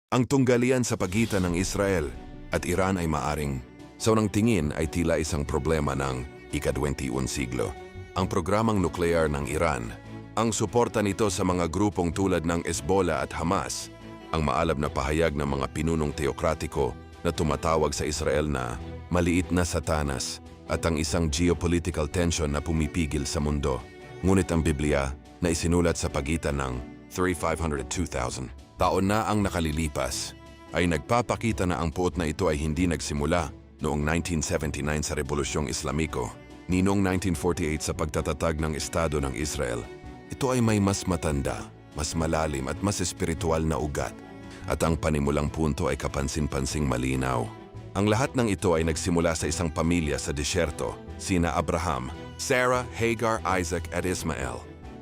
Ang tunggalian sa pagitan ng Israel at Iran ay maaring, sa unang tingin ay tila isang problema ng ika-21 siglo. Ang programang nuklear ng Iran, ang suporta nito sa mga grupong tulad ng Hezbollah at Hamas, ang maalab na pahayag ng mga pinunong teokratiko na tumatawag sa Israel na maliit na satanas at ang isang geopolitical tension na pumipigil sa mundo. Ngunit ang Biblia na isinulat sa pagitan ng 3,502,000 taon na ang nakalilipas ay nagpapakita na ang puot na ito ay hindi nagsimula noong 1979 sa Rebolusyong Islamiko ni noong 1948 sa pagtatatag ng Estado ng Israel. Ito ay may mas matanda, mas malalim at mas espiritual na ugat at ang panimulang punto ay kapansin-pansing malinaw. Ang lahat ng ito ay nagsimula sa isang pamilya sa disyerto, sina Abraham, Sarah, Hagar, Isaac at Ismael.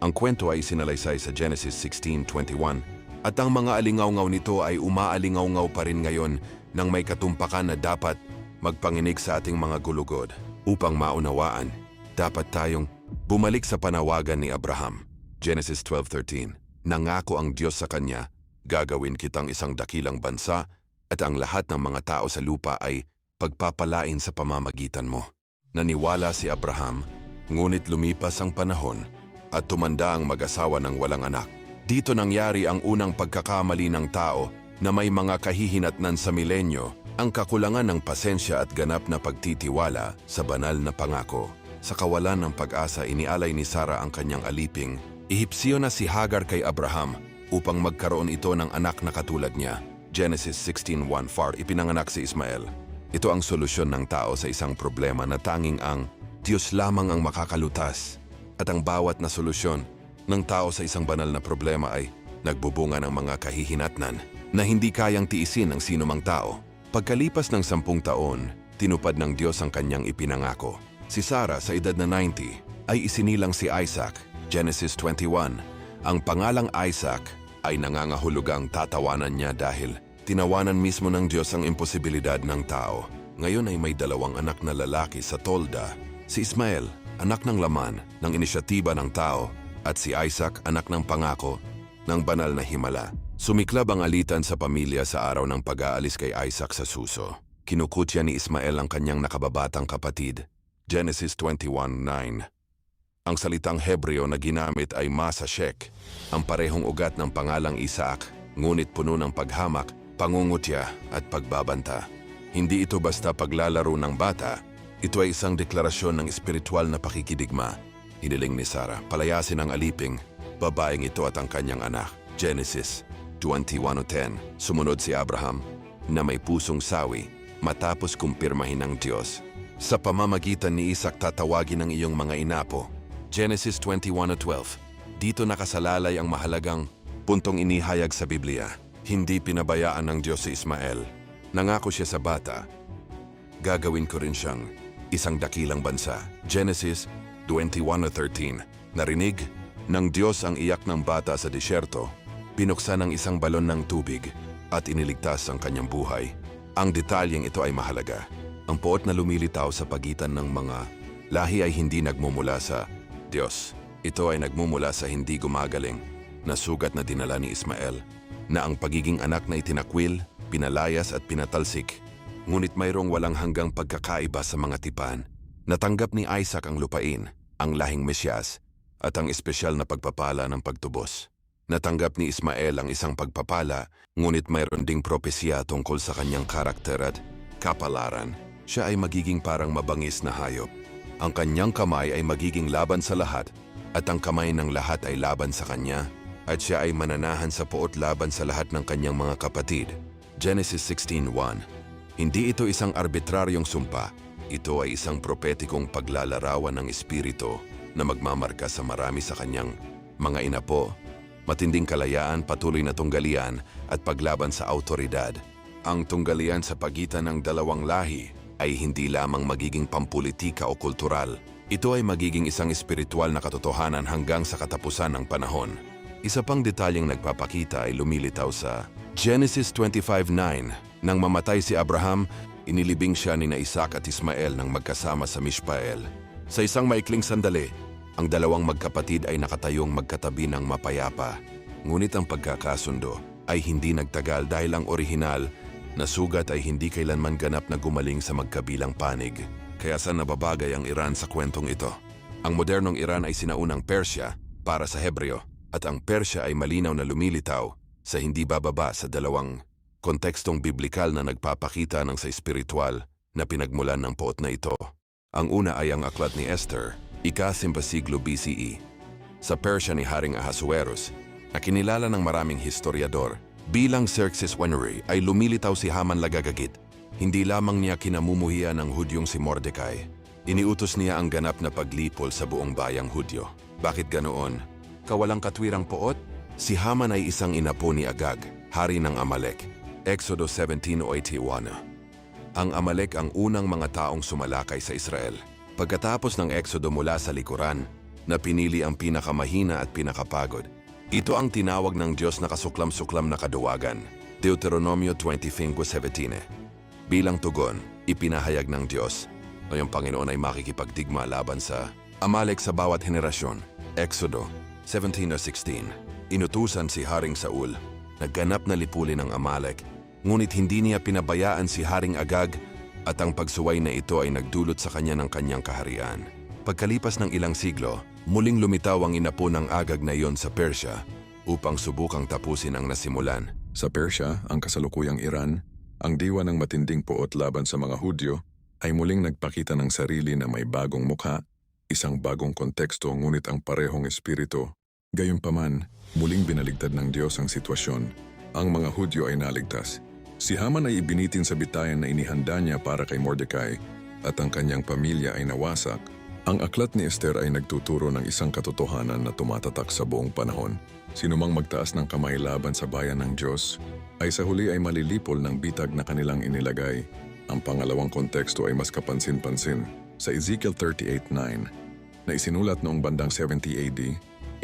Ang kwento ay sinalaysay sa Genesis 16:21 at ang mga alingaw-ngaw nito ay umaalingaw-ngaw pa rin ngayon nang may katumpakan na dapat magpanginig sa ating mga gulugod. Upang maunawaan, dapat tayong bumalik sa panawagan ni Abraham. Genesis 12:13. Nangako ang Diyos sa kanya, gagawin kitang isang dakilang bansa at ang lahat ng mga tao sa lupa ay pagpapalain sa pamamagitan mo. Naniwala si Abraham, ngunit lumipas ang panahon at tumanda ang mag-asawa ng walang anak. Dito nangyari ang unang pagkakamali ng tao na may mga kahihinatnan sa milenyo, ang kakulangan ng pasensya at ganap na pagtitiwala sa banal na pangako. Sa kawalan ng pag-asa, inialay ni Sarah ang kanyang aliping. Ihipsiyo na si Hagar kay Abraham upang magkaroon ito ng anak na katulad niya. Genesis 16:1. Ipinanganak si Ismael. Ito ang solusyon ng tao sa isang problema na tanging ang Diyos lamang ang makakalutas. At ang bawat na solusyon ng tao sa isang banal na problema ay nagbubunga ng mga kahihinatnan na hindi kayang tiisin ng sinumang tao. Pagkalipas ng 10 taon, tinupad ng Diyos ang kanyang ipinangako. Si Sarah sa edad na 90 ay isinilang si Isaac. Genesis 21. Ang pangalang Isaac ay nangangahulugang tatawanan niya dahil tinawanan mismo ng Diyos ang imposibilidad ng tao. Ngayon ay may 2 anak na lalaki sa tolda. Si Ismael, anak ng laman ng inisyatiba ng tao, at si Isaac, anak ng pangako ng banal na himala. Sumiklab ang alitan sa pamilya sa araw ng pag-aalis kay Isaac sa suso. Kinukutya ni Ismael ang kanyang nakababatang kapatid. Genesis 21:9. Ang salitang Hebreo na ginamit ay masashek, ang parehong ugat ng pangalang Isaac, ngunit puno ng paghamak, pangungutya at pagbabanta. Hindi ito basta paglalaro ng bata, ito ay isang deklarasyon ng espiritual na pakikidigma. Hiniling ni Sarah, palayasin ang aliping, babaeng ito at ang kanyang anak. Genesis 21:10. Sumunod si Abraham na may pusong sawi matapos kumpirmahin ng Diyos. Sa pamamagitan ni Isaac tatawagin ng iyong mga inapo. Genesis 21:12. Dito nakasalalay ang mahalagang puntong inihayag sa Biblia. Hindi pinabayaan ng Diyos si Ismael. Nangako siya sa bata, gagawin ko rin siyang isang dakilang bansa. Genesis 21:13. Narinig ng Diyos ang iyak ng bata sa disyerto. Binuksan ang isang balon ng tubig at iniligtas ang kanyang buhay. Ang detalyeng ito ay mahalaga. Ang puot na lumilitaw sa pagitan ng mga lahi ay hindi nagmumula sa Diyos. Ito ay nagmumula sa hindi gumagaling na sugat na dinala ni Ismael, na ang pagiging anak na itinakwil, pinalayas at pinatalsik. Ngunit mayroong walang hanggang pagkakaiba sa mga tipan. Natanggap ni Isaac ang lupain, ang lahing Mesyas, at ang espesyal na pagpapala ng pagtubos. Natanggap ni Ismael ang isang pagpapala, ngunit mayroon ding propesya tungkol sa kanyang karakter at kapalaran. Siya ay magiging parang mabangis na hayop. Ang kanyang kamay ay magiging laban sa lahat, at ang kamay ng lahat ay laban sa kanya, at siya ay mananahan sa puot laban sa lahat ng kanyang mga kapatid. Genesis 16:1. Hindi ito isang arbitraryong sumpa. Ito ay isang propetikong paglalarawan ng Espiritu na magmamarka sa marami sa kanyang mga inapo. Matinding kalayaan, patuloy na tunggalian at paglaban sa autoridad. Ang tunggalian sa pagitan ng 2 lahi ay hindi lamang magiging pampulitika o kultural. Ito ay magiging isang espiritual na katotohanan hanggang sa katapusan ng panahon. Isa pang detalyeng nagpapakita ay lumilitaw sa Genesis 25:9. Nang mamatay si Abraham, inilibing siya ni Isaac at Ismael nang magkasama sa Mishpael. Sa isang maikling sandali, ang 2 magkapatid ay nakatayong magkatabi ng mapayapa. Ngunit ang pagkakasundo ay hindi nagtagal dahil ang orihinal na sugat ay hindi kailanman ganap na gumaling sa magkabilang panig. Kaya saan nababagay ang Iran sa kwentong ito? Ang modernong Iran ay sinaunang Persya para sa Hebreo at ang Persya ay malinaw na lumilitaw sa hindi bababa sa dalawang kontekstong biblikal na nagpapakita ng sa espiritual na pinagmulan ng poot na ito. Ang una ay ang aklat ni Esther, ika-10 siglo BCE. Sa Persya ni Haring Ahasuerus, na kinilala ng maraming historiador bilang Xerxes Waneri ay lumilitaw si Haman Lagagagit. Hindi lamang niya kinamumuhian ng Hudyong si Mordecai. Iniutos niya ang ganap na paglipol sa buong bayang Hudyo. Bakit ganoon? Kawalang katwirang poot? Si Haman ay isang inapo ni Agag, hari ng Amalek. Exodo 17:81. Ang Amalek ang unang mga taong sumalakay sa Israel. Pagkatapos ng Exodo mula sa likuran, na pinili ang pinakamahina at pinakapagod. Ito ang tinawag ng Diyos na kasuklam-suklam na kaduwagan. Deuteronomio 25:17. Bilang tugon, ipinahayag ng Diyos na yung Panginoon ay makikipagdigma laban sa Amalek sa bawat henerasyon. Exodo 17:16. Inutusan si Haring Saul na ganap na lipulin ang Amalek, ngunit hindi niya pinabayaan si Haring Agag at ang pagsuway na ito ay nagdulot sa kanya ng kanyang kaharian. Pagkalipas ng ilang siglo, muling lumitaw ang inapo ng Agag na iyon sa Persya upang subukang tapusin ang nasimulan. Sa Persya, ang kasalukuyang Iran, ang diwa ng matinding poot laban sa mga Hudyo, ay muling nagpakita ng sarili na may bagong mukha, isang bagong konteksto ngunit ang parehong espiritu. Gayunpaman, muling binaligtad ng Diyos ang sitwasyon. Ang mga Hudyo ay naligtas. Si Haman ay ibinitin sa bitayan na inihanda niya para kay Mordecai at ang kanyang pamilya ay nawasak. Ang aklat ni Esther ay nagtuturo ng isang katotohanan na tumatatak sa buong panahon. Sinumang magtaas ng kamay laban sa bayan ng Diyos ay sa huli ay malilipol ng bitag na kanilang inilagay. Ang pangalawang konteksto ay mas kapansin-pansin. Sa Ezekiel 38:9 na isinulat noong bandang 70 AD,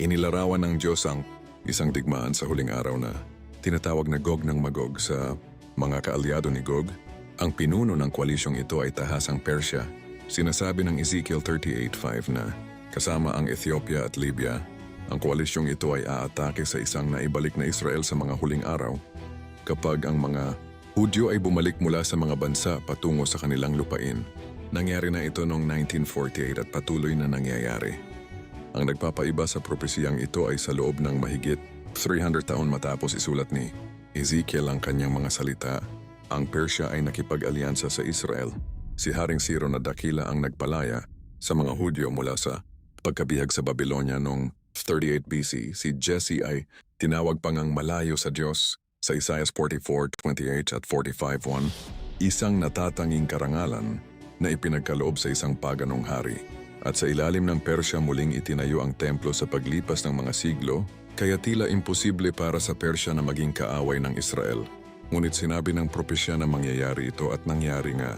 inilarawan ng Diyos ang isang digmaan sa huling araw na tinatawag na Gog ng Magog sa mga kaalyado ni Gog. Ang pinuno ng koalisyong ito ay tahasang Persya. Sinasabi ng Ezekiel 38:5 na kasama ang Ethiopia at Libya, ang koalisyong ito ay aatake sa isang naibalik na Israel sa mga huling araw kapag ang mga Hudyo ay bumalik mula sa mga bansa patungo sa kanilang lupain. Nangyari na ito noong 1948 at patuloy na nangyayari. Ang nagpapaiba sa propesiyang ito ay sa loob ng mahigit 300 taon matapos isulat ni Ezekiel ang kanyang mga salita, ang Persya ay nakipag-alyansa sa Israel. Si Haring Ciro na dakila ang nagpalaya sa mga Hudyo mula sa pagkabihag sa Babylonia noong 38 BC. Si Jesse ay tinawag pang ang malayo sa Diyos sa Isaiah 44:28 at 45:1, isang natatanging karangalan na ipinagkaloob sa isang paganong hari. At sa ilalim ng Persya muling itinayo ang templo sa paglipas ng mga siglo, kaya tila imposible para sa Persya na maging kaaway ng Israel. Ngunit sinabi ng propesya na mangyayari ito at nangyari nga.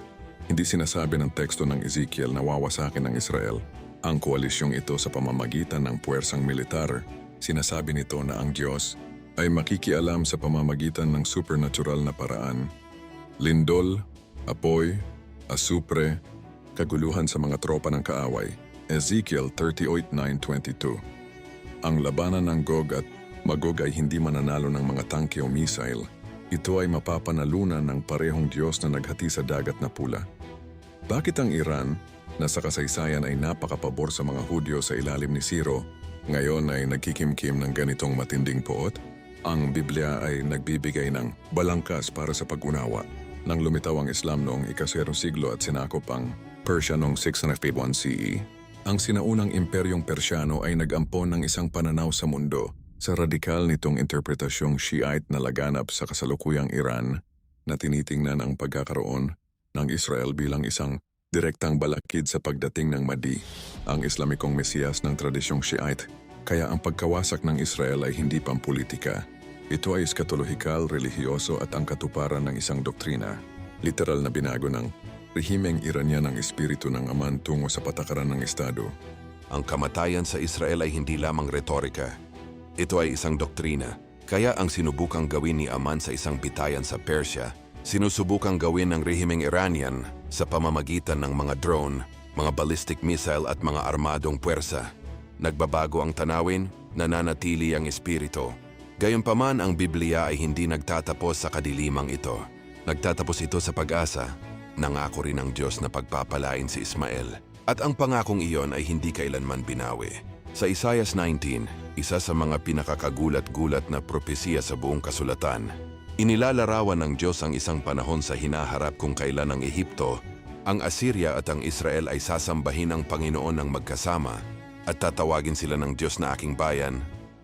Hindi sinasabi ng teksto ng Ezekiel na wawasakin ng Israel ang koalisyong ito sa pamamagitan ng puwersang militar. Sinasabi nito na ang Diyos ay makikialam sa pamamagitan ng supernatural na paraan. Lindol, apoy, asupre, kaguluhan sa mga tropa ng kaaway. Ezekiel 38:9-22. Ang labanan ng Gog at Magog ay hindi mananalo ng mga tangke o missile. Ito ay mapapanalunan ng parehong Diyos na naghati sa dagat na pula. Bakit ang Iran, na sa kasaysayan ay napakapabor sa mga Hudyo sa ilalim ni Ciro, ngayon ay nagkikimkim ng ganitong matinding poot? Ang Biblia ay nagbibigay ng balangkas para sa pag-unawa. Nang lumitaw ang Islam noong ika-0 siglo at sinakop ang Persya noong 651 CE, ang sinaunang imperyong Persyano ay nag-ampon ng isang pananaw sa mundo sa radikal nitong interpretasyong Shiite na laganap sa kasalukuyang Iran na tinitingnan ang pagkakaroon ng Israel bilang isang direktang balakid sa pagdating ng Mahdi, ang Islamikong Mesiyas ng tradisyong Shiite. Kaya ang pagkawasak ng Israel ay hindi pampolitika. Ito ay eskatolohikal, relihiyoso at ang katuparan ng isang doktrina. Literal na binago ng rehimeng Iranian ang espiritu ng Aman tungo sa patakaran ng Estado. Ang kamatayan sa Israel ay hindi lamang retorika. Ito ay isang doktrina. Kaya ang sinubukang gawin ni Aman sa isang bitayan sa Persya, sinusubukang gawin ng rehimeng Iranian sa pamamagitan ng mga drone, mga ballistic missile at mga armadong puwersa. Nagbabago ang tanawin, nananatili ang espiritu. Gayunpaman ang Biblia ay hindi nagtatapos sa kadilimang ito. Nagtatapos ito sa pag-asa. Nangako rin ng Diyos na pagpapalain si Ismael. At ang pangakong iyon ay hindi kailanman binawi. Sa Isaiah 19, isa sa mga pinakakagulat-gulat na propesiya sa buong kasulatan, inilalarawan ng Diyos ang isang panahon sa hinaharap kung kailan ang Ehipto, ang Assyria at ang Israel ay sasambahin ang Panginoon ng magkasama at tatawagin sila ng Diyos na aking bayan,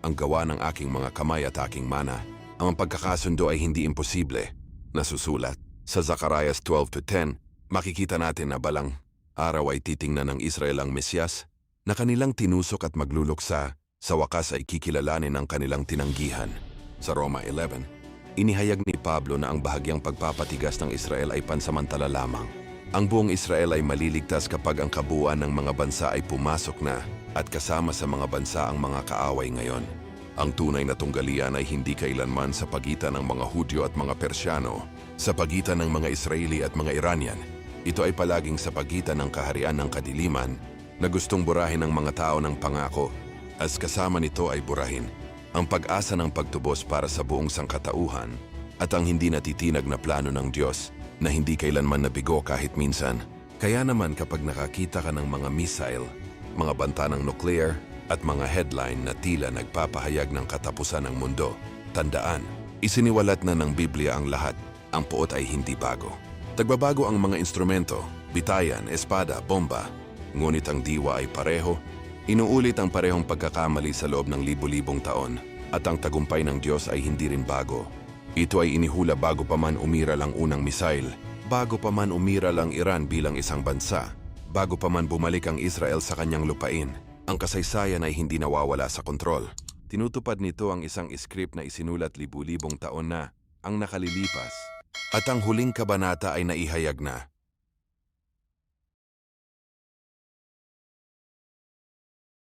ang gawa ng aking mga kamay at aking mana. Ang pagkakasundo ay hindi imposible. Nasusulat. Sa Zacarias 12-10, makikita natin na balang araw ay titingnan ng Israel ang Mesyas na kanilang tinusok at magluluksa, sa wakas ay kikilalanin ang kanilang tinanggihan. Sa Roma 11, inihayag ni Pablo na ang bahagyang pagpapatigas ng Israel ay pansamantala lamang. Ang buong Israel ay maliligtas kapag ang kabuuan ng mga bansa ay pumasok na at kasama sa mga bansa ang mga kaaway ngayon. Ang tunay na tunggalian ay hindi kailanman sa pagitan ng mga Hudyo at mga Persyano, sa pagitan ng mga Israeli at mga Iranian. Ito ay palaging sa pagitan ng kaharian ng kadiliman na gustong burahin ng mga tao ng pangako, as kasama nito ay burahin ang pag-asa ng pagtubos para sa buong sangkatauhan at ang hindi natitinag na plano ng Diyos na hindi kailanman nabigo kahit minsan. Kaya naman kapag nakakita ka ng mga missile, mga banta ng nuclear at mga headline na tila nagpapahayag ng katapusan ng mundo, tandaan, isiniwalat na ng Biblia ang lahat, ang puot ay hindi bago. Tagbabago ang mga instrumento, bitayan, espada, bomba, ngunit ang diwa ay pareho, inuulit ang parehong pagkakamali sa loob ng libu-libong taon, at ang tagumpay ng Diyos ay hindi rin bago. Ito ay inihula bago pa man umiral ang unang missile, bago pa man umiral ang Iran bilang isang bansa, bago pa man bumalik ang Israel sa kanyang lupain. Ang kasaysayan ay hindi nawawala sa kontrol. Tinutupad nito ang isang script na isinulat libu-libong taon na ang nakalilipas. At ang huling kabanata ay naihayag na.